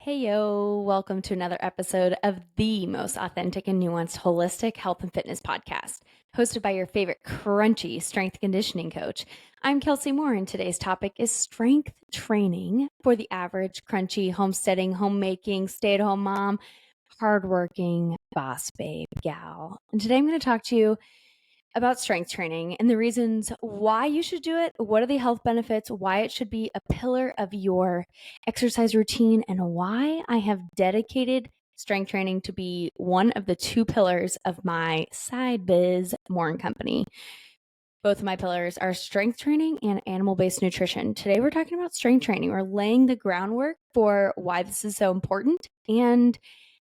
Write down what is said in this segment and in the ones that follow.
Hey yo, welcome to another episode of the most authentic and nuanced holistic health and fitness podcast, hosted by your favorite crunchy strength conditioning coach. I'm Kelsee Moore, and today's topic is strength training for the average crunchy homesteading, homemaking, stay-at-home mom, hardworking boss babe gal. And today I'm going to talk to you about strength training and the reasons why you should do it, what are the health benefits, why it should be a pillar of your exercise routine, and why I have dedicated strength training to be one of the two pillars of my side biz, More & Company. Both of my pillars are strength training and animal-based nutrition. Today we're talking about strength training. We're laying the groundwork for why this is so important and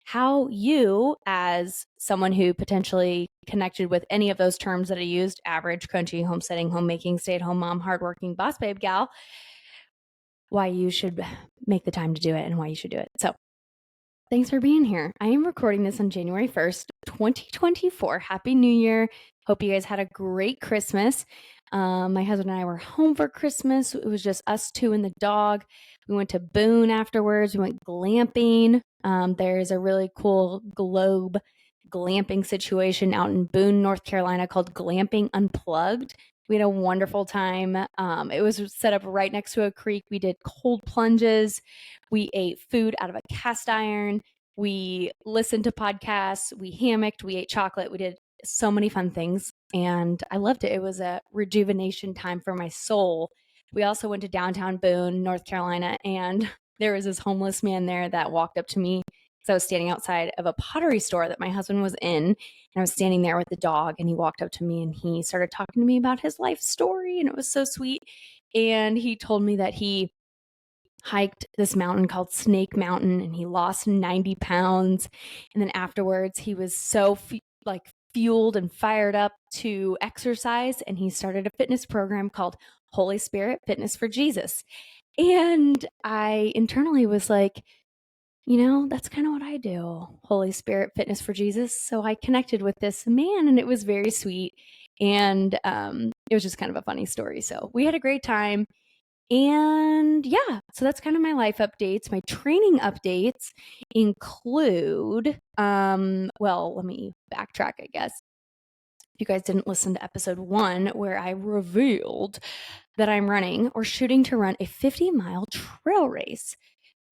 how you, as someone who potentially connected with any of those terms that I used, average, crunchy, homesteading, homemaking, stay-at-home mom, hardworking, boss babe gal, why you should make the time to do it and why you should do it. So thanks for being here. I am recording this on January 1st, 2024. Happy New Year. Hope you guys had a great Christmas. My husband and I were home for Christmas. It was just us two and the dog. We went to Boone afterwards. We went glamping. There's a really cool globe glamping situation out in Boone, North Carolina called Glamping Unplugged. We had a wonderful time. It was set up right next to a creek. We did cold plunges. We ate food out of a cast iron. We listened to podcasts. We hammocked. We ate chocolate. We did so many fun things. And I loved it. It was a rejuvenation time for my soul. We also went to downtown Boone, North Carolina, and there was this homeless man there that walked up to me because I was standing outside of a pottery store that my husband was in. And I was standing there with the dog, and he walked up to me and he started talking to me about his life story. And it was so sweet. And he told me that he hiked this mountain called Snake Mountain and he lost 90 pounds. And then afterwards, he was so fueled and fired up to exercise. And he started a fitness program called Holy Spirit Fitness for Jesus. And I internally was like, that's kind of what I do. Holy Spirit Fitness for Jesus. So I connected with this man and it was very sweet. And it was just kind of a funny story. So we had a great time. And yeah, so that's kind of my life updates. My training updates include, let me backtrack, I guess. If you guys didn't listen to episode 1, where I revealed that I'm running or shooting to run a 50-mile trail race.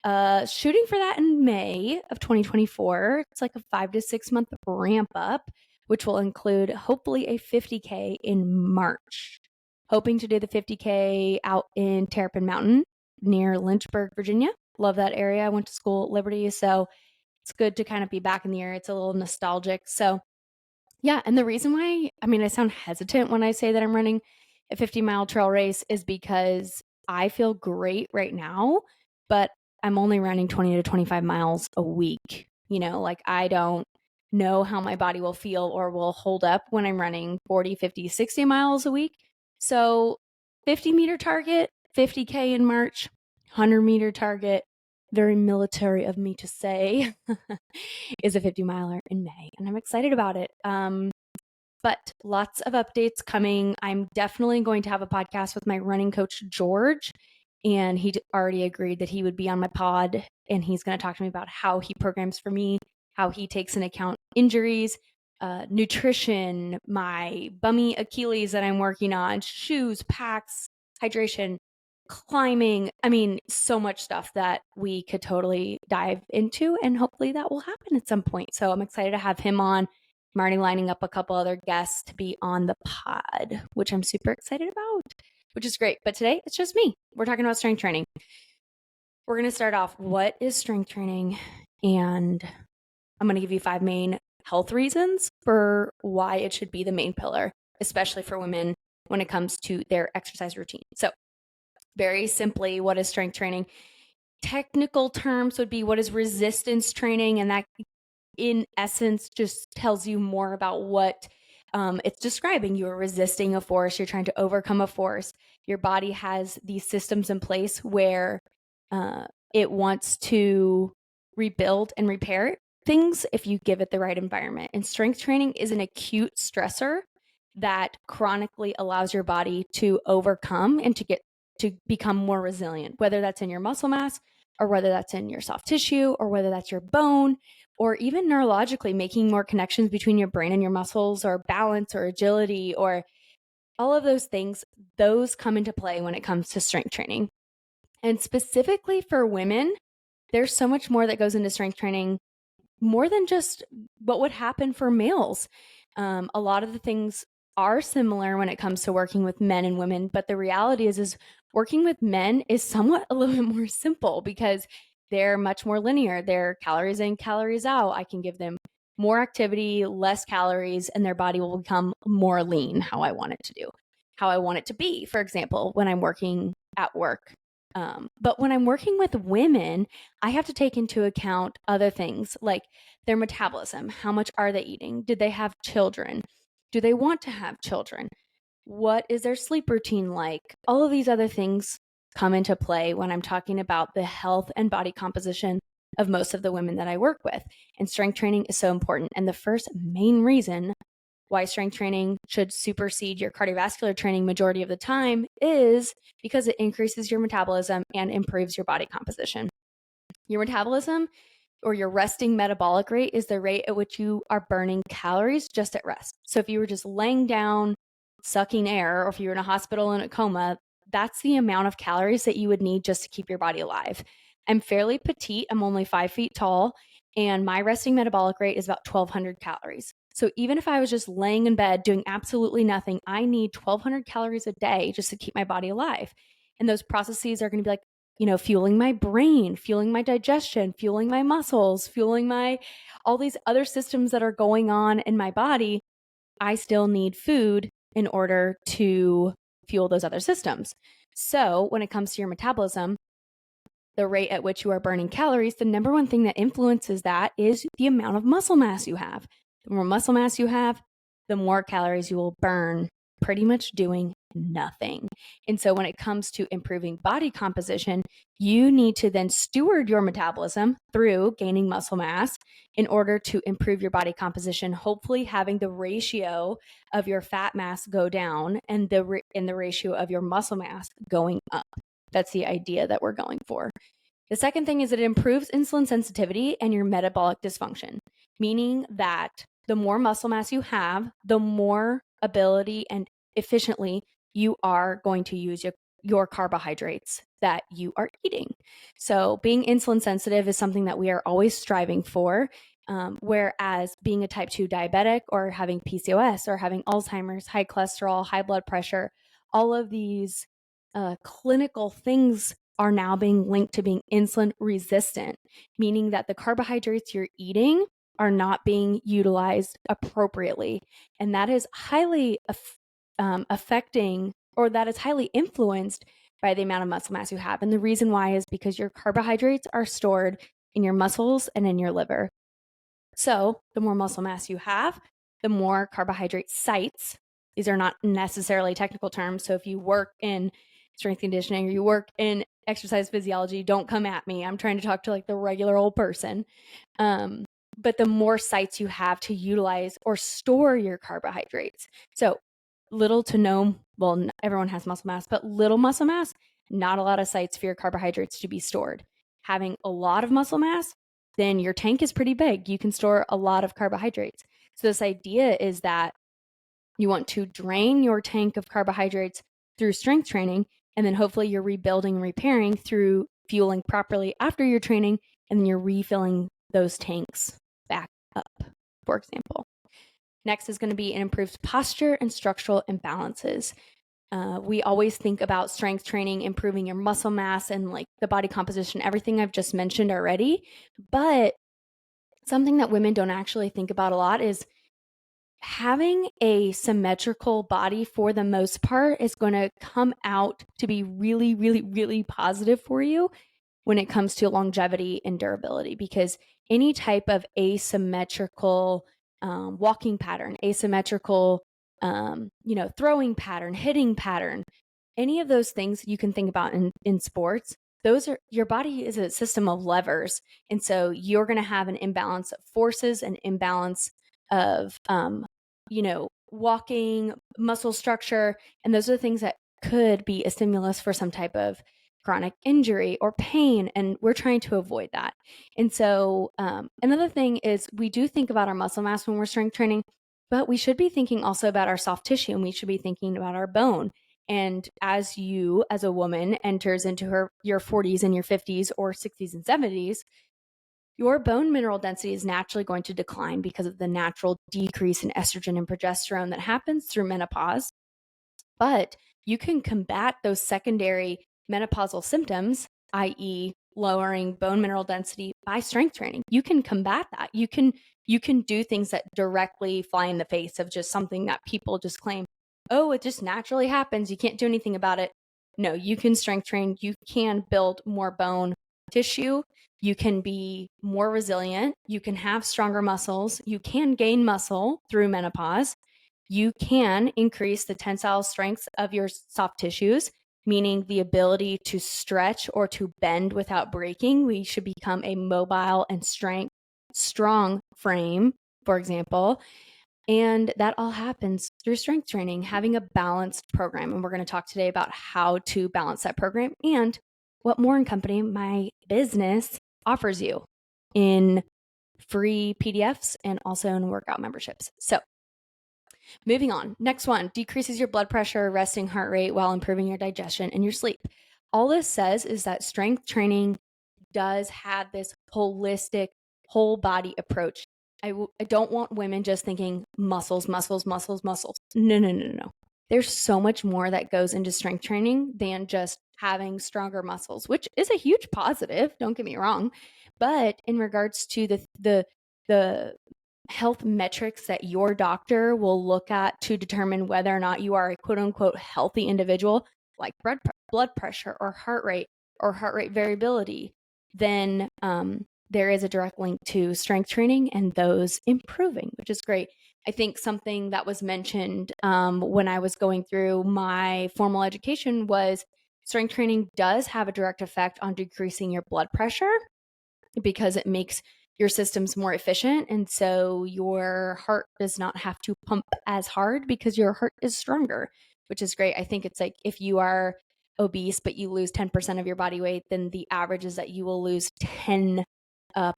Shooting for that in May of 2024. It's like a 5 to 6 month ramp up, which will include hopefully a 50K in March. Hoping to do the 50K out in Terrapin Mountain near Lynchburg, Virginia. Love that area. I went to school at Liberty, so it's good to kind of be back in the area. It's a little nostalgic. So yeah, and the reason why, I sound hesitant when I say that I'm running a 50-mile trail race is because I feel great right now, but I'm only running 20 to 25 miles a week. I don't know how my body will feel or will hold up when I'm running 40, 50, 60 miles a week. So 50-meter target, 50K in March, 100-meter target, very military of me to say, is a 50-miler in May. And I'm excited about it. But lots of updates coming. I'm definitely going to have a podcast with my running coach, George. And he already agreed that he would be on my pod. And he's going to talk to me about how he programs for me, how he takes into account injuries, nutrition, my bummy Achilles that I'm working on, shoes, packs, hydration, climbing. So much stuff that we could totally dive into. And hopefully that will happen at some point. So I'm excited to have him on. I'm already lining up a couple other guests to be on the pod, which I'm super excited about, which is great. But today it's just me. We're talking about strength training. We're going to start off. What is strength training? And I'm going to give you 5 main health reasons for why it should be the main pillar, especially for women when it comes to their exercise routine. So very simply, what is strength training? Technical terms would be what is resistance training, and that in essence just tells you more about what it's describing. You're resisting a force, you're trying to overcome a force. Your body has these systems in place where it wants to rebuild and repair things if you give it the right environment. And strength training is an acute stressor that chronically allows your body to overcome and to become more resilient, whether that's in your muscle mass or whether that's in your soft tissue, or whether that's your bone, or even neurologically making more connections between your brain and your muscles, or balance or agility, or all of those things, those come into play when it comes to strength training. And specifically for women, there's so much more that goes into strength training, more than just what would happen for males. A lot of the things are similar when it comes to working with men and women, but the reality is working with men is somewhat a little bit more simple because they're much more linear. They're calories in, calories out. I can give them more activity, less calories, and their body will become more lean how I want it to do, how I want it to be, for example, when I'm working at work. But when I'm working with women, I have to take into account other things like their metabolism. How much are they eating? Did they have children? Do they want to have children? What is their sleep routine like? All of these other things come into play when I'm talking about the health and body composition of most of the women that I work with. And strength training is so important. And the first main reason why strength training should supersede your cardiovascular training majority of the time is because it increases your metabolism and improves your body composition. Your metabolism, or your resting metabolic rate, is the rate at which you are burning calories just at rest. So if you were just laying down, sucking air, or if you were in a hospital in a coma, that's the amount of calories that you would need just to keep your body alive. I'm fairly petite. I'm only 5 feet tall, and my resting metabolic rate is about 1,200 calories. So even if I was just laying in bed doing absolutely nothing, I need 1,200 calories a day just to keep my body alive. And those processes are going to be like, fueling my brain, fueling my digestion, fueling my muscles, fueling all these other systems that are going on in my body. I still need food in order to fuel those other systems. So when it comes to your metabolism, the rate at which you are burning calories, the number one thing that influences that is the amount of muscle mass you have. The more muscle mass you have, the more calories you will burn pretty much doing nothing. And so when it comes to improving body composition, you need to then steward your metabolism through gaining muscle mass in order to improve your body composition, hopefully having the ratio of your fat mass go down and the ratio of your muscle mass going up. That's the idea that we're going for. The second thing is that it improves insulin sensitivity and your metabolic dysfunction, meaning that the more muscle mass you have, the more ability and efficiently you are going to use your carbohydrates that you are eating. So being insulin sensitive is something that we are always striving for. Whereas being a type 2 diabetic, or having PCOS, or having Alzheimer's, high cholesterol, high blood pressure, all of these clinical things are now being linked to being insulin resistant, meaning that the carbohydrates you're eating are not being utilized appropriately. And that is highly affecting, or that is highly influenced by the amount of muscle mass you have. And the reason why is because your carbohydrates are stored in your muscles and in your liver. So the more muscle mass you have, the more carbohydrate sites. These are not necessarily technical terms. So if you work in strength conditioning or you work in exercise physiology, don't come at me. I'm trying to talk to like the regular old person. But the more sites you have to utilize or store your carbohydrates. So little to no, well, everyone has muscle mass, but little muscle mass, not a lot of sites for your carbohydrates to be stored. Having a lot of muscle mass, then your tank is pretty big. You can store a lot of carbohydrates. So this idea is that you want to drain your tank of carbohydrates through strength training, and then hopefully you're rebuilding and repairing through fueling properly after your training, and then you're refilling those tanks back up, for example. Next is going to be an improved posture and structural imbalances. We always think about strength training, improving your muscle mass and like the body composition, everything I've just mentioned already. But something that women don't actually think about a lot is having a symmetrical body, for the most part, is going to come out to be really, really, really positive for you when it comes to longevity and durability, because any type of asymmetrical walking pattern, asymmetrical, throwing pattern, hitting pattern, any of those things you can think about in sports, those are, your body is a system of levers. And so you're going to have an imbalance of forces, an imbalance of, walking, muscle structure. And those are the things that could be a stimulus for some type of chronic injury or pain, and we're trying to avoid that. And so another thing is we do think about our muscle mass when we're strength training, but we should be thinking also about our soft tissue, and we should be thinking about our bone. And as you, as a woman, enters into your 40s and your 50s or 60s and 70s, your bone mineral density is naturally going to decline because of the natural decrease in estrogen and progesterone that happens through menopause. But you can combat those secondary menopausal symptoms, i.e., lowering bone mineral density, by strength training. You can combat that. You can do things that directly fly in the face of just something that people just claim, oh, it just naturally happens, you can't do anything about it. No, you can strength train. You can build more bone tissue. You can be more resilient. You can have stronger muscles. You can gain muscle through menopause. You can increase the tensile strength of your soft tissues, meaning the ability to stretch or to bend without breaking. We should become a mobile and strong frame, for example. And that all happens through strength training, having a balanced program. And we're going to talk today about how to balance that program and what More & Company, my business, offers you in free PDFs and also in workout memberships. So moving on. Next one, decreases your blood pressure, resting heart rate while improving your digestion and your sleep. All this says is that strength training does have this holistic, whole body approach. I don't want women just thinking muscles, muscles, muscles, muscles. No. There's so much more that goes into strength training than just having stronger muscles, which is a huge positive. Don't get me wrong. But in regards to the health metrics that your doctor will look at to determine whether or not you are a quote unquote healthy individual, like blood pressure or heart rate variability, then there is a direct link to strength training and those improving, which is great. I think something that was mentioned when I was going through my formal education was strength training does have a direct effect on decreasing your blood pressure because it makes your system's more efficient. And so your heart does not have to pump as hard because your heart is stronger, which is great. I think it's like if you are obese, but you lose 10% of your body weight, then the average is that you will lose 10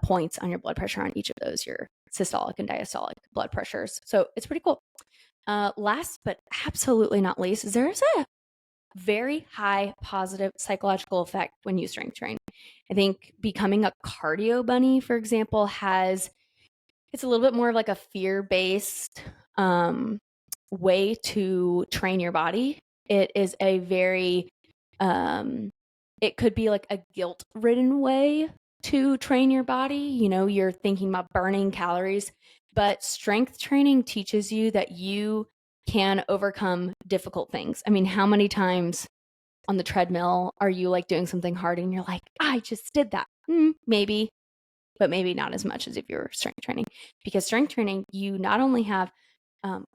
points on your blood pressure on each of those, your systolic and diastolic blood pressures. So it's pretty cool. Last but absolutely not least, there's a very high positive psychological effect when you strength train. I think becoming a cardio bunny, for example, it's a little bit more of like a fear-based way to train your body. It is a very, it could be like a guilt-ridden way to train your body. You know, you're thinking about burning calories, but strength training teaches you that you can overcome difficult things. I mean, how many times on the treadmill are you like doing something hard and you're like, I just did that? Maybe, but maybe not as much as if you're strength training. Because strength training, you not only have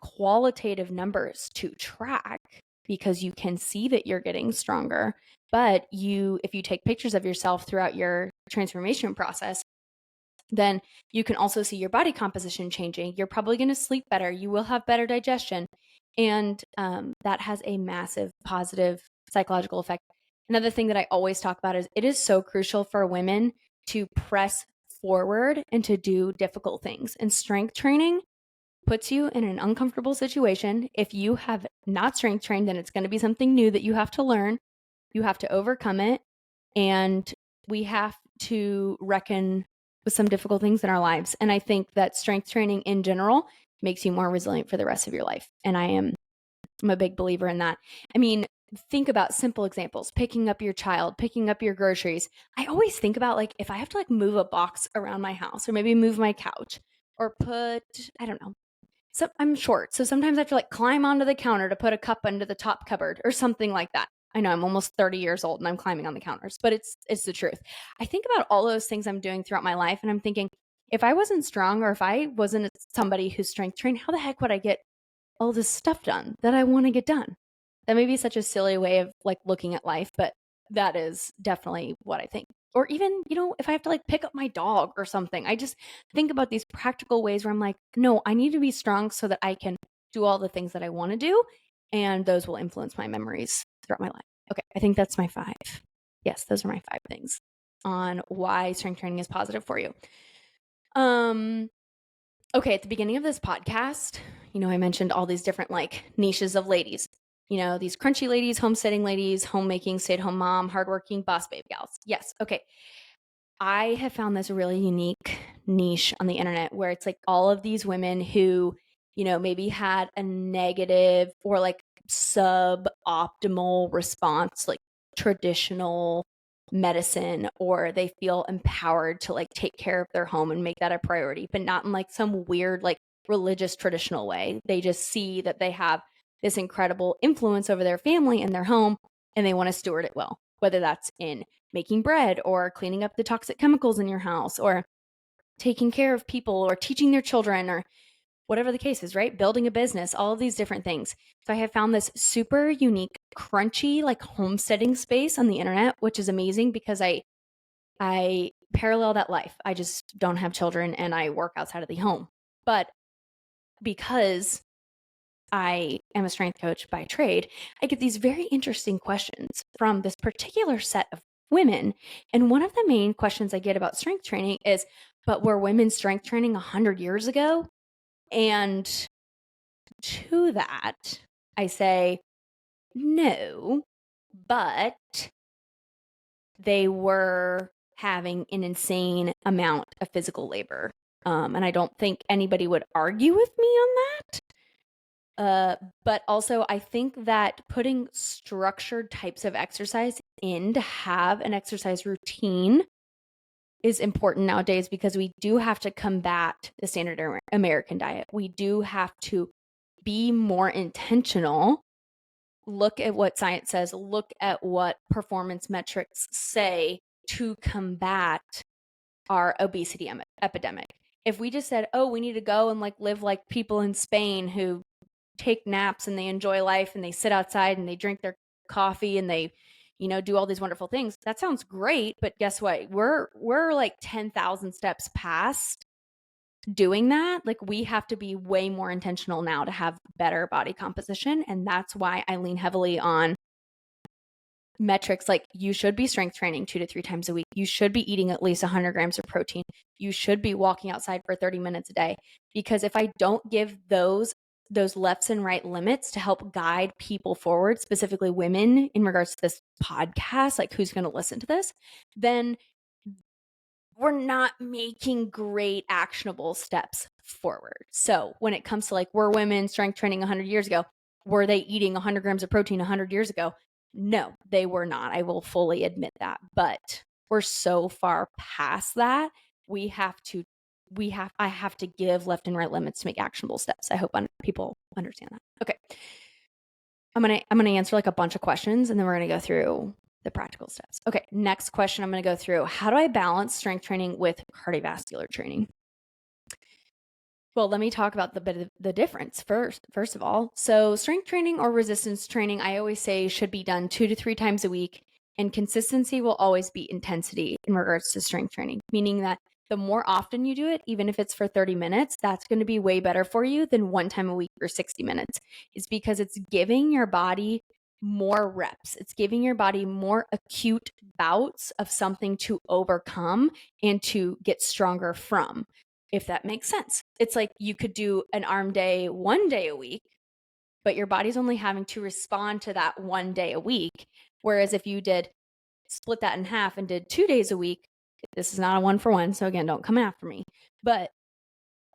qualitative numbers to track because you can see that you're getting stronger, but if you take pictures of yourself throughout your transformation process, then you can also see your body composition changing. You're probably going to sleep better. You will have better digestion. And that has a massive positive psychological effect. Another thing that I always talk about is it is so crucial for women to press forward and to do difficult things. And strength training puts you in an uncomfortable situation. If you have not strength trained, then it's going to be something new that you have to learn. You have to overcome it. And we have to reckon with some difficult things in our lives. And I think that strength training in general makes you more resilient for the rest of your life. And I'm a big believer in that. I mean, think about simple examples, picking up your child, picking up your groceries. I always think about like, if I have to like move a box around my house or maybe move my couch or I don't know. So I'm short. So sometimes I have to like climb onto the counter to put a cup under the top cupboard or something like that. I know I'm almost 30 years old and I'm climbing on the counters, but it's the truth. I think about all those things I'm doing throughout my life and I'm thinking, if I wasn't strong or if I wasn't somebody who's strength trained, how the heck would I get all this stuff done that I want to get done? That may be such a silly way of like looking at life, but that is definitely what I think. Or even, you know, if I have to like pick up my dog or something, I just think about these practical ways where I'm like, no, I need to be strong so that I can do all the things that I want to do. And those will influence my memories throughout my life. Okay, I think that's my 5. Yes, those are my 5 things on why strength training is positive for you. Okay, at the beginning of this podcast, I mentioned all these different like niches of ladies. These crunchy ladies, homesteading ladies, homemaking, stay-at-home mom, hardworking, boss babe gals. Yes, okay. I have found this really unique niche on the internet where it's like all of these women who, maybe had a negative or like suboptimal response, like traditional medicine, or they feel empowered to like take care of their home and make that a priority, but not in like some weird, like religious traditional way. They just see that they have this incredible influence over their family and their home, and they want to steward it well, whether that's in making bread or cleaning up the toxic chemicals in your house or taking care of people or teaching their children or whatever the case is, right? Building a business, all of these different things. So I have found this super unique, crunchy, like homesteading space on the internet, which is amazing because I parallel that life. I just don't have children and I work outside of the home. But because I am a strength coach by trade, I get these very interesting questions from this particular set of women. And one of the main questions I get about strength training is, but were women strength training 100 years ago? And to that, I say, no, but they were having an insane amount of physical labor. And I don't think anybody would argue with me on that. But also I think that putting structured types of exercise in to have an exercise routine is important nowadays because we do have to combat the standard American diet. We do have to be more intentional. Look at what science says, look at what performance metrics say to combat our obesity epidemic. If we just said, oh, we need to go and like live like people in Spain who take naps and they enjoy life and they sit outside and they drink their coffee and they do all these wonderful things, that sounds great, but guess what, we're like 10,000 steps past doing that. Like we have to be way more intentional now to have better body composition, and that's why I lean heavily on metrics like you should be strength training 2 to 3 times a week. You should be eating at least 100 grams of protein. You should be walking outside for 30 minutes a day. Because if I don't give those lefts and right limits to help guide people forward, specifically women, in regards to this podcast, like who's going to listen to this, then we're not making great actionable steps forward. So when it comes to like, were women strength training 100 years ago? Were they eating 100 grams of protein 100 years ago? No, they were not. I will fully admit that. But we're so far past that. I have to give left and right limits to make actionable steps. I hope people understand that. Okay. I'm going to answer like a bunch of questions and then we're going to go through the practical steps. Okay. Next question I'm going to go through. How do I balance strength training with cardiovascular training? Well, let me talk about the difference first of all. So strength training or resistance training, I always say should be done 2 to 3 times a week, and consistency will always beat intensity in regards to strength training, meaning that the more often you do it, even if it's for 30 minutes, that's going to be way better for you than one time a week for 60 minutes. It's because it's giving your body more reps. It's giving your body more acute bouts of something to overcome and to get stronger from, if that makes sense. It's like you could do an arm day 1 day a week, but your body's only having to respond to that 1 day a week. Whereas if you did split that in half and did 2 days a week, this is not a 1-for-1, so again, don't come after me, but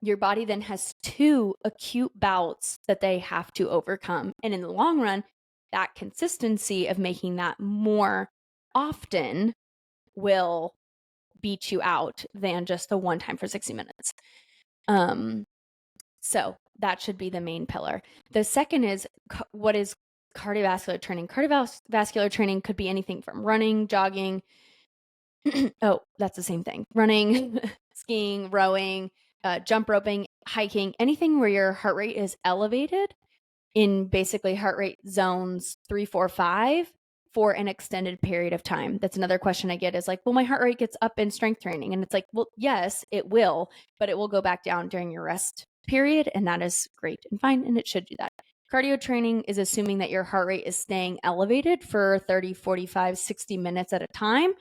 your body then has 2 acute bouts that they have to overcome. And in the long run, that consistency of making that more often will beat you out than just the one time for 60 minutes. So that should be the main pillar. The second is what is cardiovascular training? Cardiovascular training could be anything from running, jogging. Oh, that's the same thing. Running, skiing, rowing, jump roping, hiking, anything where your heart rate is elevated in basically heart rate zones 3, 4, 5 for an extended period of time. That's another question I get is like, well, my heart rate gets up in strength training. And it's like, well, yes, it will, but it will go back down during your rest period. And that is great and fine. And it should do that. Cardio training is assuming that your heart rate is staying elevated for 30, 45, 60 minutes at a time.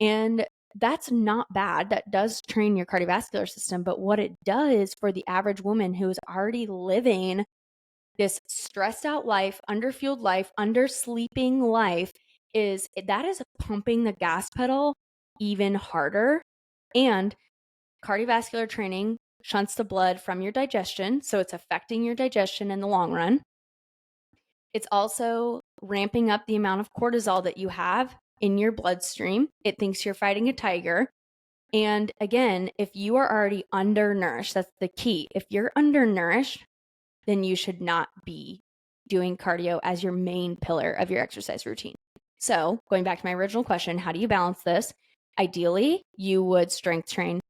And that's not bad. That does train your cardiovascular system. But what it does for the average woman who is already living this stressed out life, underfueled life, undersleeping life, is pumping the gas pedal even harder. And cardiovascular training shunts the blood from your digestion, so it's affecting your digestion in the long run. It's also ramping up the amount of cortisol that you have in your bloodstream. It thinks you're fighting a tiger. And again, if you are already undernourished, that's the key. If you're undernourished, then you should not be doing cardio as your main pillar of your exercise routine. So going back to my original question, how do you balance this? Ideally, you would strength train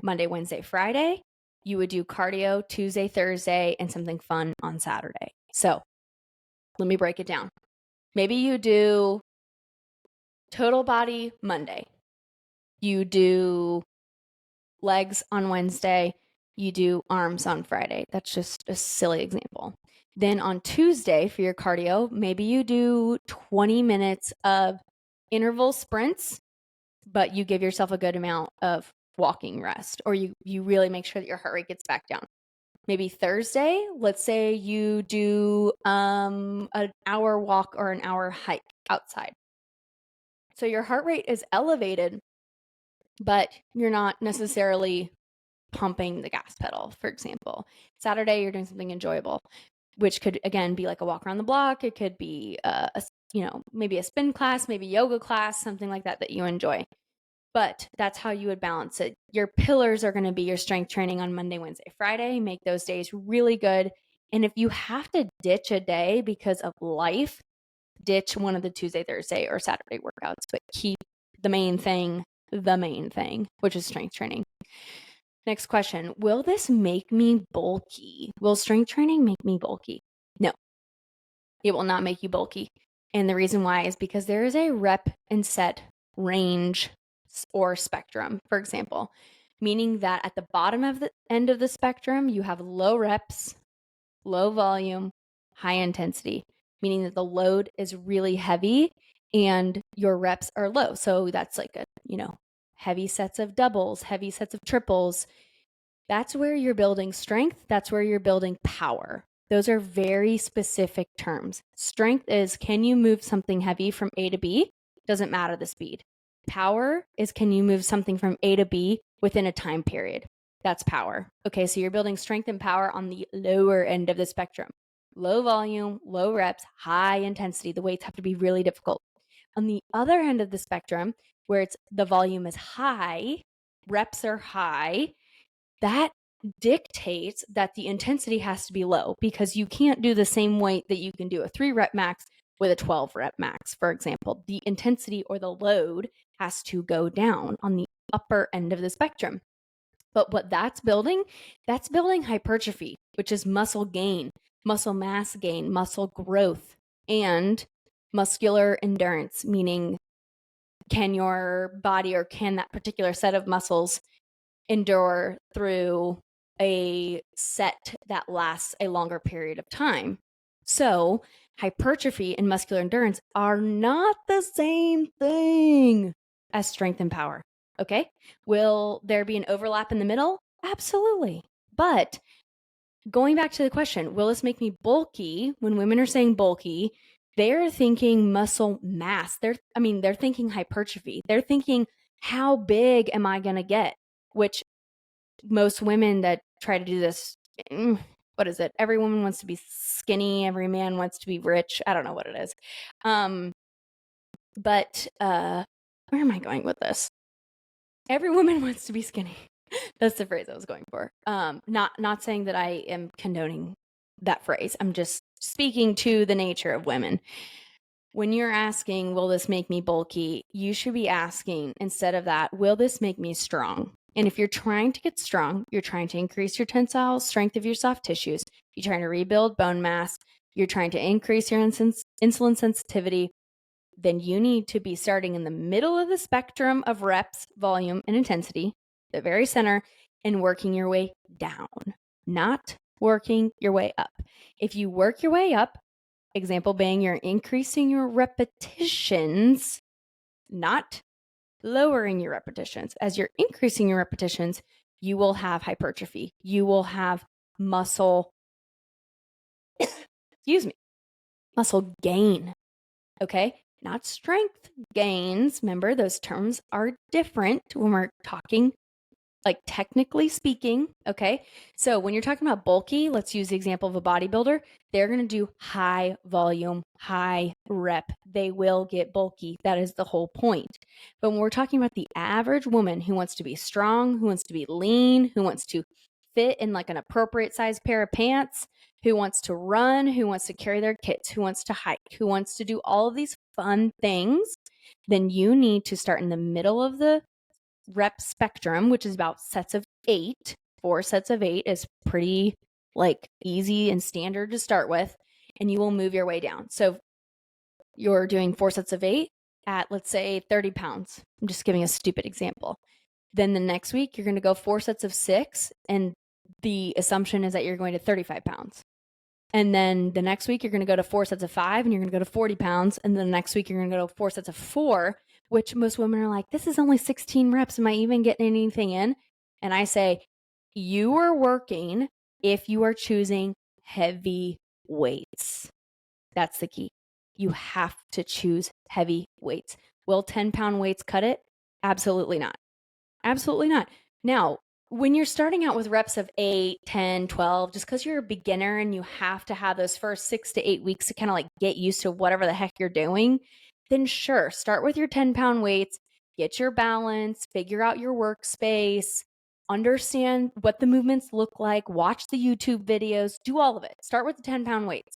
Monday, Wednesday, Friday. You would do cardio Tuesday, Thursday, and something fun on Saturday. So let me break it down. Maybe you do total body Monday. You do legs on Wednesday. You do arms on Friday. That's just a silly example. Then on Tuesday for your cardio, maybe you do 20 minutes of interval sprints, but you give yourself a good amount of walking rest, or you really make sure that your heart rate gets back down. Maybe Thursday, let's say you do an hour walk or an hour hike outside. So your heart rate is elevated, but you're not necessarily pumping the gas pedal, for example. Saturday, you're doing something enjoyable, which could, again, be like a walk around the block. It could be, maybe a spin class, maybe yoga class, something like that you enjoy. But that's how you would balance it. Your pillars are going to be your strength training on Monday, Wednesday, Friday. Make those days really good. And if you have to ditch a day because of life, ditch one of the Tuesday, Thursday, or Saturday workouts, but keep the main thing, which is strength training. Next question. Will this make me bulky? Will strength training make me bulky? No, it will not make you bulky. And the reason why is because there is a rep and set range or spectrum, for example, meaning that at the bottom of the end of the spectrum, you have low reps, low volume, high intensity, meaning that the load is really heavy and your reps are low. So that's like heavy sets of doubles, heavy sets of triples. That's where you're building strength. That's where you're building power. Those are very specific terms. Strength is, can you move something heavy from A to B? Doesn't matter the speed. Power is, can you move something from A to B within a time period? That's power. Okay, so you're building strength and power on the lower end of the spectrum. Low volume, low reps, high intensity. The weights have to be really difficult. On the other end of the spectrum, where it's the volume is high, reps are high, that dictates that the intensity has to be low, because you can't do the same weight that you can do a 3-rep max with a 12-rep max, for example. The intensity or the load has to go down on the upper end of the spectrum. But what that's building hypertrophy, which is muscle gain, muscle mass gain, muscle growth, and muscular endurance, meaning can your body, or can that particular set of muscles endure through a set that lasts a longer period of time. So hypertrophy and muscular endurance are not the same thing as strength and power. Okay. Will there be an overlap in the middle? Absolutely. But going back to the question, will this make me bulky? When women are saying bulky, they're thinking muscle mass. They're thinking hypertrophy. They're thinking, how big am I going to get? Which most women that try to do this, what is it? Every woman wants to be skinny. Every man wants to be rich. I don't know what it is. But where am I going with this? Every woman wants to be skinny. That's the phrase I was going for. Not saying that I am condoning that phrase. I'm just speaking to the nature of women. When you're asking, will this make me bulky? You should be asking, instead of that, will this make me strong? And if you're trying to get strong, you're trying to increase your tensile strength of your soft tissues, you're trying to rebuild bone mass, you're trying to increase your insulin sensitivity, then you need to be starting in the middle of the spectrum of reps, volume, and intensity, the very center, and working your way down, not working your way up. If you work your way up, example being you're increasing your repetitions, not lowering your repetitions. As you're increasing your repetitions, you will have hypertrophy. You will have muscle, excuse me, muscle gain. Okay. Not strength gains. Remember, those terms are different when we're talking, like technically speaking. Okay. So when you're talking about bulky, let's use the example of a bodybuilder. They're going to do high volume, high rep. They will get bulky. That is the whole point. But when we're talking about the average woman who wants to be strong, who wants to be lean, who wants to fit in like an appropriate size pair of pants, who wants to run, who wants to carry their kids, who wants to hike, who wants to do all of these fun things, then you need to start in the middle of the rep spectrum, which is about sets of 8. 4 sets of 8 is pretty like easy and standard to start with, and you will move your way down. So you're doing 4 sets of 8 at, let's say, 30 pounds. I'm just giving a stupid example. Then the next week, you're going to go 4 sets of 6, and the assumption is that you're going to 35 pounds. And then the next week, you're going to go to 4 sets of 5, and you're going to go to 40 pounds. And then the next week, you're going to go to 4 sets of 4, which most women are like, this is only 16 reps. Am I even getting anything in? And I say, you are working if you are choosing heavy weights. That's the key. You have to choose heavy weights. Will 10-pound weights cut it? Absolutely not. Absolutely not. Now, when you're starting out with reps of 8, 10, 12, just because you're a beginner and you have to have those first 6 to 8 weeks to kind of like get used to whatever the heck you're doing, then sure, start with your 10-pound weights, get your balance, figure out your workspace, understand what the movements look like, watch the YouTube videos, do all of it. Start with the 10-pound weights.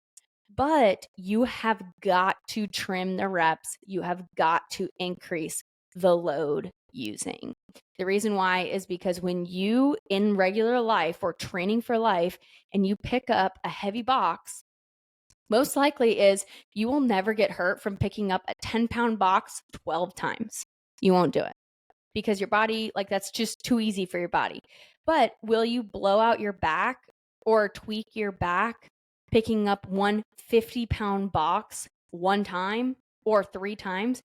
But you have got to trim the reps. You have got to increase the load using. The reason why is because when you in regular life or training for life and you pick up a heavy box, most likely is you will never get hurt from picking up a 10-pound box 12 times. You won't do it because your body, like that's just too easy for your body. But will you blow out your back or tweak your back picking up one 50-pound box one time or 3 times?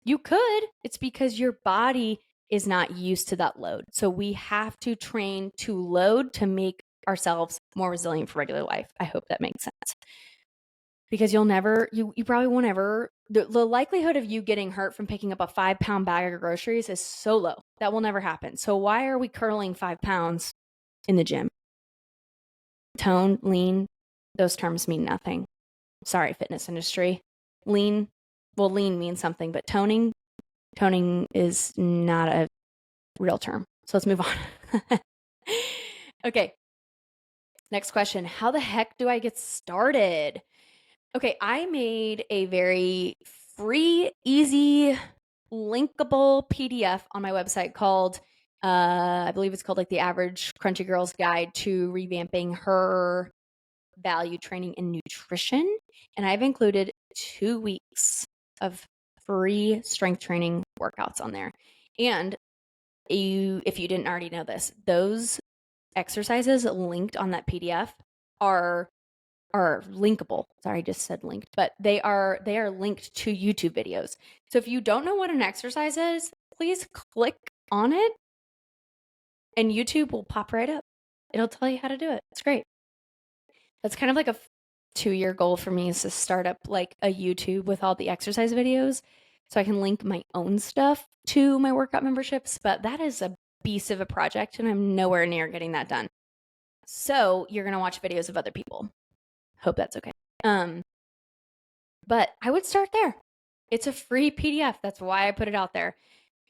You could. It's because your body is not used to that load. So we have to train to load to make ourselves more resilient for regular life. I hope that makes sense. Because you probably won't ever, the likelihood of you getting hurt from picking up a 5-pound bag of groceries is so low. That will never happen. So why are we curling 5 pounds in the gym? Tone, lean, those terms mean nothing. Sorry, fitness industry. Lean means something, but toning is not a real term. So let's move on. Okay. Next question. How the heck do I get started? Okay, I made a very free, easy, linkable PDF on my website called, I believe it's called like the Average Crunchy Girl's Guide to Revamping Her Value Training and Nutrition. And I've included 2 weeks of free strength training workouts on there. And if you didn't already know this, those exercises linked on that PDF are linkable. Sorry, I just said linked, but they are linked to YouTube videos. So if you don't know what an exercise is, please click on it and YouTube will pop right up. It'll tell you how to do it. It's great. That's kind of like a 2-year goal for me, is to start up like a YouTube with all the exercise videos so I can link my own stuff to my workout memberships. But that is a beast of a project and I'm nowhere near getting that done. So you're going to watch videos of other people. Hope that's okay. But I would start there. It's a free PDF. That's why I put it out there.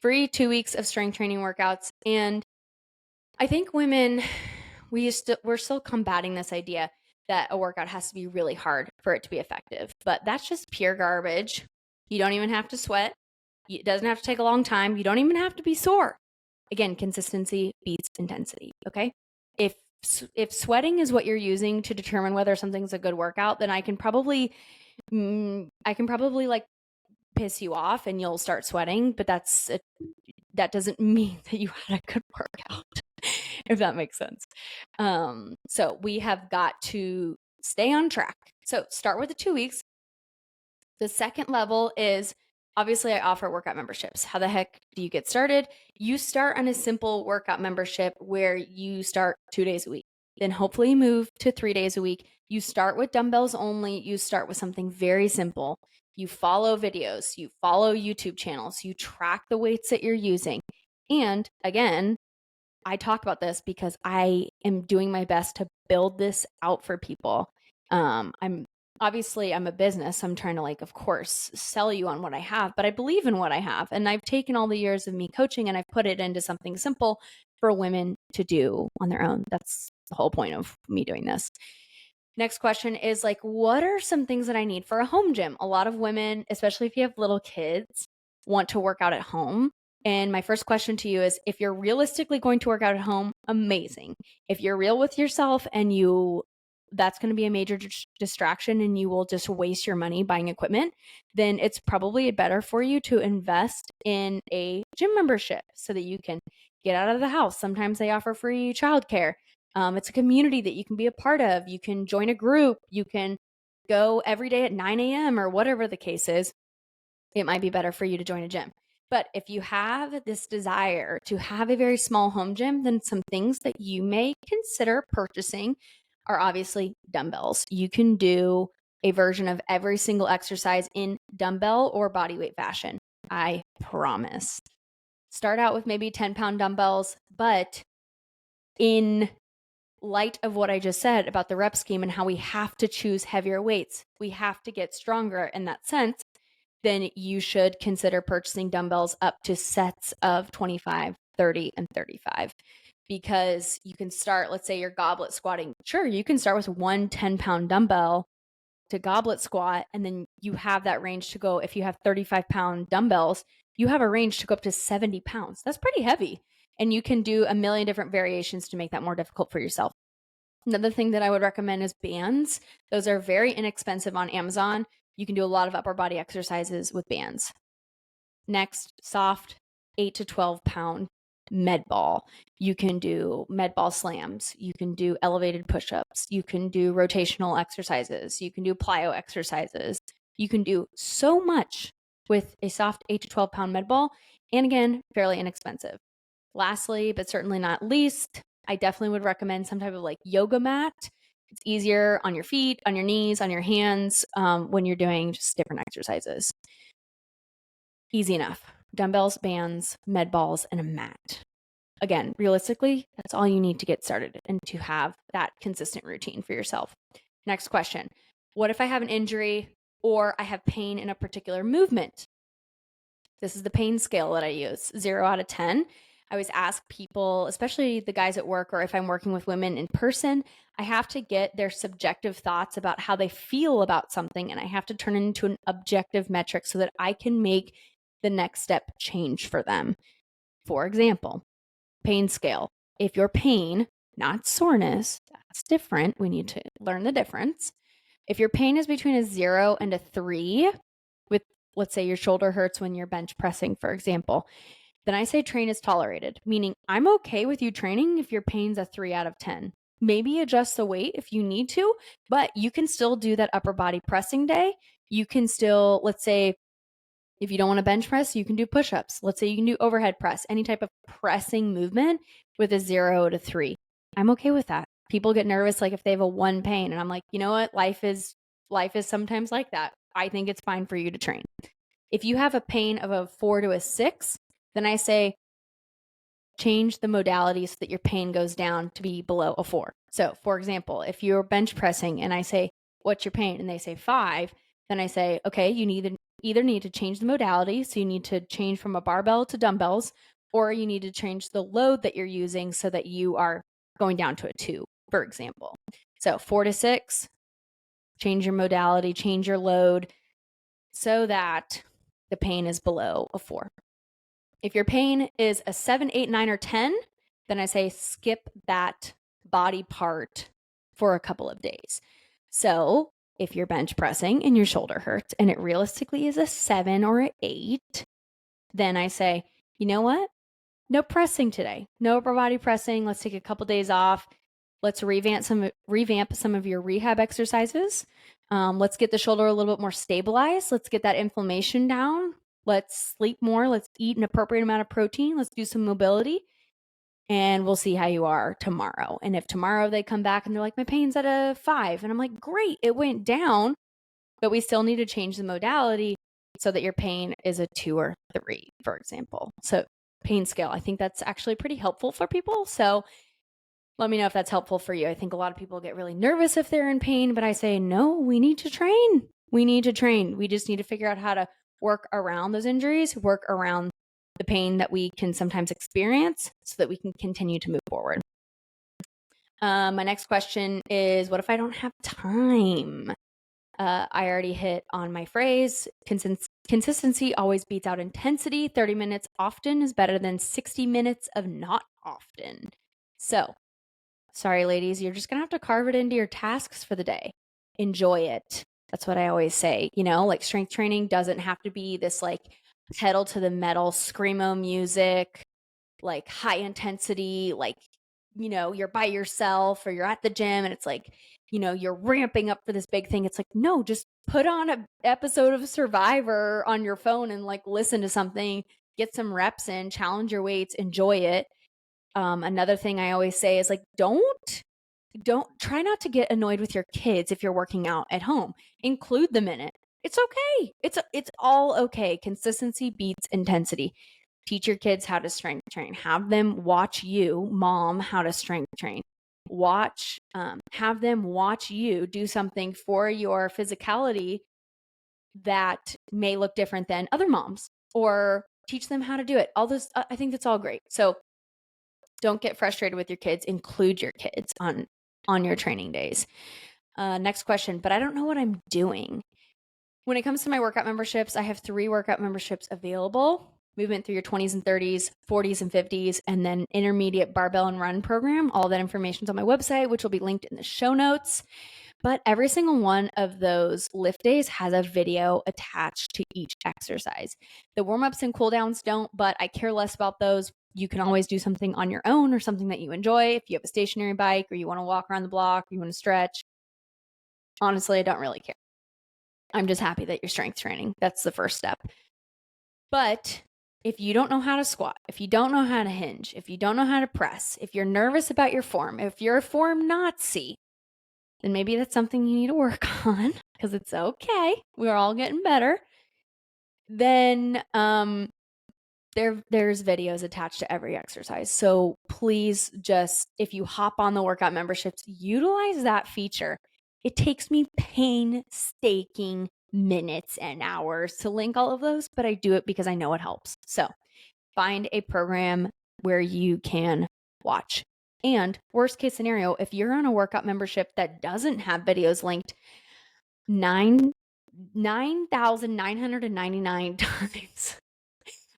Free 2 weeks of strength training workouts. And I think women, we're still combating this idea that a workout has to be really hard for it to be effective. But that's just pure garbage. You don't even have to sweat. It doesn't have to take a long time. You don't even have to be sore. Again, consistency beats intensity. Okay. If sweating is what you're using to determine whether something's a good workout, then I can probably like piss you off and you'll start sweating, but that doesn't mean that you had a good workout. if that makes sense. So we have got to stay on track. So start with the 2 weeks. The second level is obviously I offer workout memberships. How the heck do you get started? You start on a simple workout membership where you start 2 days a week. Then hopefully move to 3 days a week. You start with dumbbells only. You start with something very simple. You follow videos, you follow YouTube channels, you track the weights that you're using. And again, I talk about this because I am doing my best to build this out for people. I'm a business. I'm trying to of course, sell you on what I have, but I believe in what I have. And I've taken all the years of me coaching and I've put it into something simple for women to do on their own. That's the whole point of me doing this. Next question is what are some things that I need for a home gym? A lot of women, especially if you have little kids, want to work out at home. And my first question to you is if you're realistically going to work out at home, amazing. If you're real with yourself and that's going to be a major distraction and you will just waste your money buying equipment, then it's probably better for you to invest in a gym membership so that you can get out of the house. Sometimes they offer free childcare. It's a community that you can be a part of. You can join a group. You can go every day at 9 a.m. or whatever the case is. It might be better for you to join a gym. But if you have this desire to have a very small home gym, then some things that you may consider purchasing are obviously dumbbells. You can do a version of every single exercise in dumbbell or bodyweight fashion. I promise. Start out with maybe 10-pound dumbbells, but in light of what I just said about the rep scheme and how we have to choose heavier weights, we have to get stronger in that sense, then you should consider purchasing dumbbells up to sets of 25, 30, and 35. Because you can start, let's say you're goblet squatting. Sure, you can start with one 10-pound dumbbell to goblet squat, and then you have that range to go. If you have 35-pound dumbbells, you have a range to go up to 70 pounds. That's pretty heavy. And you can do a million different variations to make that more difficult for yourself. Another thing that I would recommend is bands. Those are very inexpensive on Amazon. You can do a lot of upper body exercises with bands. Next, soft 8 to 12-pound med ball. You can do med ball slams. You can do elevated push-ups. You can do rotational exercises. You can do plyo exercises. You can do so much with a soft 8 to 12-pound med ball. And again, fairly inexpensive. Lastly, but certainly not least, I definitely would recommend some type of yoga mat. It's easier on your feet, on your knees, on your hands when you're doing just different exercises. Easy enough. Dumbbells, bands, med balls, and a mat. Again, realistically, that's all you need to get started and to have that consistent routine for yourself. Next question. What if I have an injury or I have pain in a particular movement? This is the pain scale that I use, 0 out of 10. I always ask people, especially the guys at work or if I'm working with women in person, I have to get their subjective thoughts about how they feel about something, and I have to turn it into an objective metric so that I can make the next step change for them. For example, pain scale. If your pain, not soreness, that's different. We need to learn the difference. If your pain is between a 0 and a 3, with let's say your shoulder hurts when you're bench pressing, for example, then I say train is tolerated, meaning I'm okay with you training if your pain's a 3 out of 10. Maybe adjust the weight if you need to, but you can still do that upper body pressing day. You can still, let's say, if you don't want to bench press, you can do push-ups. Let's say you can do overhead press, any type of pressing movement with a 0 to 3. I'm okay with that. People get nervous if they have a 1 pain, and I'm like, you know what? Life is sometimes like that. I think it's fine for you to train. If you have a pain of a 4 to a 6, then I say change the modality so that your pain goes down to be below a 4. So, for example, if you're bench pressing and I say, what's your pain? And they say 5, then I say, okay, you either need to change the modality. So you need to change from a barbell to dumbbells, or you need to change the load that you're using so that you are going down to a 2, for example. So 4 to 6, change your modality, change your load so that the pain is below a 4. If your pain is a 7, 8, 9, or 10, then I say skip that body part for a couple of days. So if you're bench pressing and your shoulder hurts and it realistically is a 7 or an 8, then I say, you know what? no pressing today. No upper body pressing. Let's take a couple days off. Let's revamp some of your rehab exercises. Let's get the shoulder a little bit more stabilized. Let's get that inflammation down. Let's sleep more. Let's eat an appropriate amount of protein. Let's do some mobility. And we'll see how you are tomorrow. And if tomorrow they come back and they're like, my pain's at a 5, and I'm like, great, it went down, but we still need to change the modality so that your pain is a 2 or 3, for example. So pain scale, I think that's actually pretty helpful for people. So let me know if that's helpful for you. I think a lot of people get really nervous if they're in pain, but I say, no, we need to train. We need to train. We just need to figure out how to work around those injuries, work around the pain that we can sometimes experience so that we can continue to move forward. My next question is, what if I don't have time? I already hit on my phrase. Consistency always beats out intensity. 30 minutes often is better than 60 minutes of not often. So, sorry, ladies, you're just going to have to carve it into your tasks for the day. Enjoy it. That's what I always say. Like strength training doesn't have to be this like pedal to the metal, screamo music, like high intensity, like, you're by yourself or you're at the gym and it's like, you're ramping up for this big thing. It's like, no, just put on an episode of Survivor on your phone and like listen to something, get some reps in, challenge your weights, enjoy it. Another thing I always say is like, don't try not to get annoyed with your kids if you're working out at home. Include them in it. It's okay. It's all okay. Consistency beats intensity. Teach your kids how to strength train. Have them watch you, mom, how to strength train. Have them watch you do something for your physicality that may look different than other moms, or teach them how to do it. All this, I think that's all great. So don't get frustrated with your kids. Include your kids on your training days. Next question, but I don't know what I'm doing. When it comes to my workout memberships, I have 3 workout memberships available. Movement through your 20s and 30s, 40s and 50s, and then intermediate barbell and run program. All that information is on my website, which will be linked in the show notes. But every single one of those lift days has a video attached to each exercise. The warm-ups and cool-downs don't, but I care less about those. You can always do something on your own or something that you enjoy. If you have a stationary bike or you want to walk around the block, or you want to stretch. Honestly, I don't really care. I'm just happy that you're strength training. That's the first step. But if you don't know how to squat, if you don't know how to hinge, if you don't know how to press, if you're nervous about your form, if you're a form Nazi, then maybe that's something you need to work on, because it's okay. We're all getting better. Then there's videos attached to every exercise. So please just, if you hop on the workout memberships, utilize that feature. It takes me painstaking minutes and hours to link all of those, but I do it because I know it helps. So find a program where you can watch. And worst case scenario, if you're on a workout membership that doesn't have videos linked, 9,999 times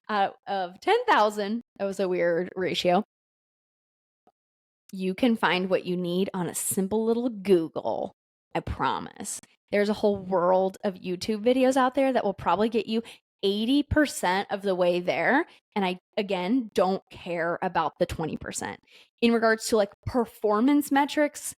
out of 10,000, that was a weird ratio, you can find what you need on a simple little Google. I promise. There's a whole world of YouTube videos out there that will probably get you 80% of the way there. And I, again, don't care about the 20%. In regards to like performance metrics,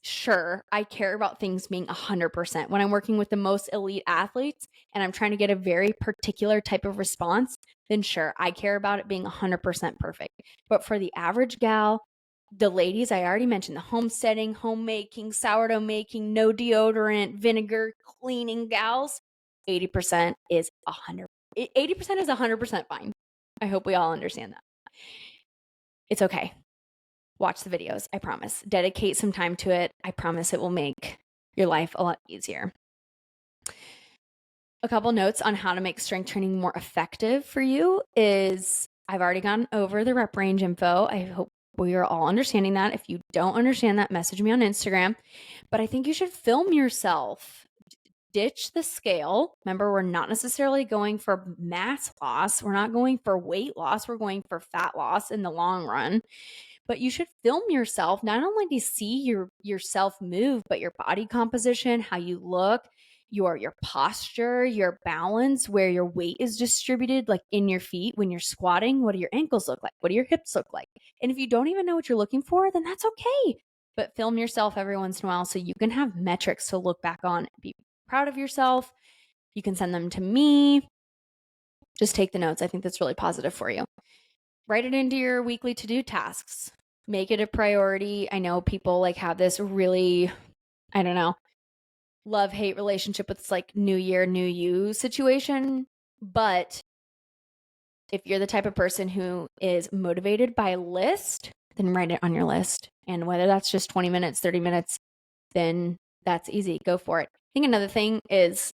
sure, I care about things being 100%. When I'm working with the most elite athletes and I'm trying to get a very particular type of response, then sure, I care about it being 100% perfect. But for the average gal, the ladies I already mentioned, the homesteading, homemaking, sourdough making, no deodorant, vinegar, cleaning gals, 80% is 100. 80% is 100% fine. I hope we all understand that. It's okay. Watch the videos. I promise. Dedicate some time to it. I promise it will make your life a lot easier. A couple notes on how to make strength training more effective for you is I've already gone over the rep range info. I hope we are all understanding that. If you don't understand that, message me on Instagram. But I think you should film yourself. Ditch the scale. Remember, we're not necessarily going for mass loss. We're not going for weight loss. We're going for fat loss in the long run. But you should film yourself, not only to see yourself move, but your body composition, how you look. your posture, your balance, where your weight is distributed, like in your feet when you're squatting. What do your ankles look like? What do your hips look like? And if you don't even know what you're looking for, then that's okay. But film yourself every once in a while so you can have metrics to look back on and be proud of yourself. You can send them to me. Just take the notes. I think that's really positive for you. Write it into your weekly to-do tasks. Make it a priority. I know people like have this really, I don't know, love-hate relationship with this like new year, new you situation. But if you're the type of person who is motivated by a list, then write it on your list. And whether that's just 20 minutes, 30 minutes, then that's easy. Go for it. I think another thing is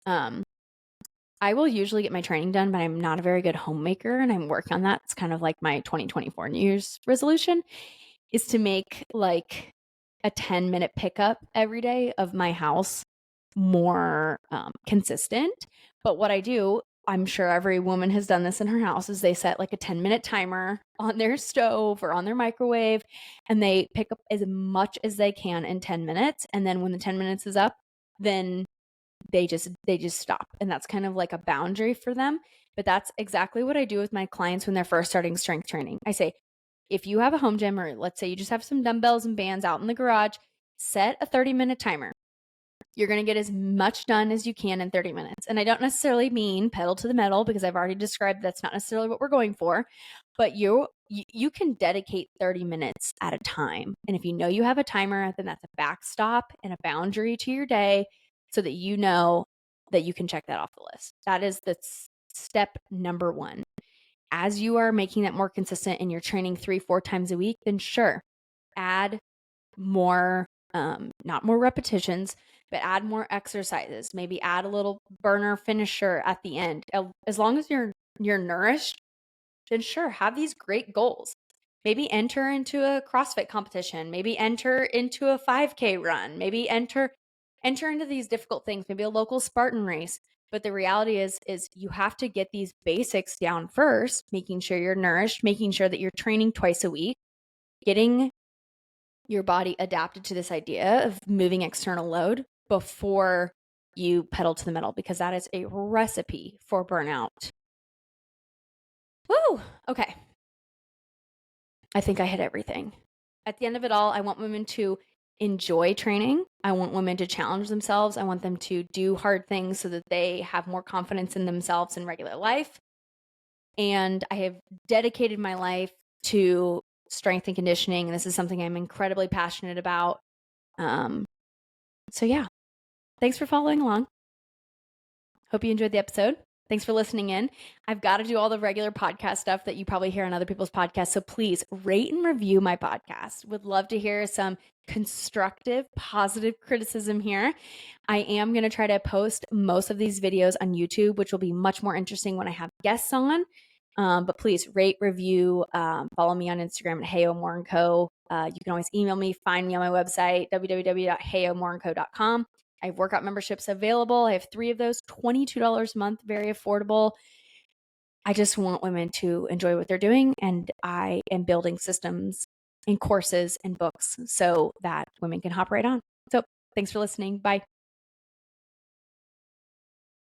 I will usually get my training done, but I'm not a very good homemaker, and I'm working on that. It's kind of like my 2024 New Year's resolution is to make like a 10-minute pickup every day of my house more consistent. But what I do, I'm sure every woman has done this in her house, is they set like a 10-minute timer on their stove or on their microwave, and they pick up as much as they can in 10 minutes. And then when the 10 minutes is up, then they just stop. And that's kind of like a boundary for them. But that's exactly what I do with my clients when they're first starting strength training. I say, if you have a home gym, or let's say you just have some dumbbells and bands out in the garage, set a 30-minute timer. You're going to get as much done as you can in 30 minutes. And I don't necessarily mean pedal to the metal, because I've already described that's not necessarily what we're going for, but you can dedicate 30 minutes at a time. And if you know you have a timer, then that's a backstop and a boundary to your day so that you know that you can check that off the list. That is the step number one. As you are making that more consistent and you're training 3-4 times a week, then sure, add more, not more repetitions, but add more exercises. Maybe add a little burner finisher at the end. As long as you're nourished, then sure, have these great goals. Maybe enter into a CrossFit competition. Maybe enter into a 5K run. Maybe enter into these difficult things. Maybe a local Spartan race. But the reality is you have to get these basics down first, making sure you're nourished, making sure that you're training twice a week, getting your body adapted to this idea of moving external load before you pedal to the metal, because that is a recipe for burnout. Woo! Okay. I think I hit everything. At the end of it all, I want women to enjoy training. I want women to challenge themselves. I want them to do hard things so that they have more confidence in themselves in regular life. And I have dedicated my life to strength and conditioning. This is something I'm incredibly passionate about. So yeah, thanks for following along. Hope you enjoyed the episode. Thanks for listening in. I've got to do all the regular podcast stuff that you probably hear on other people's podcasts. So please rate and review my podcast. Would love to hear some constructive, positive criticism here. I am going to try to post most of these videos on YouTube, which will be much more interesting when I have guests on. But please rate, review, follow me on Instagram at heyomoreandco. You can always email me, find me on my website, www.heyomoreandco.com. I have workout memberships available. I have 3 of those, $22 a month, very affordable. I just want women to enjoy what they're doing, and I am building systems and courses and books so that women can hop right on. So thanks for listening. Bye.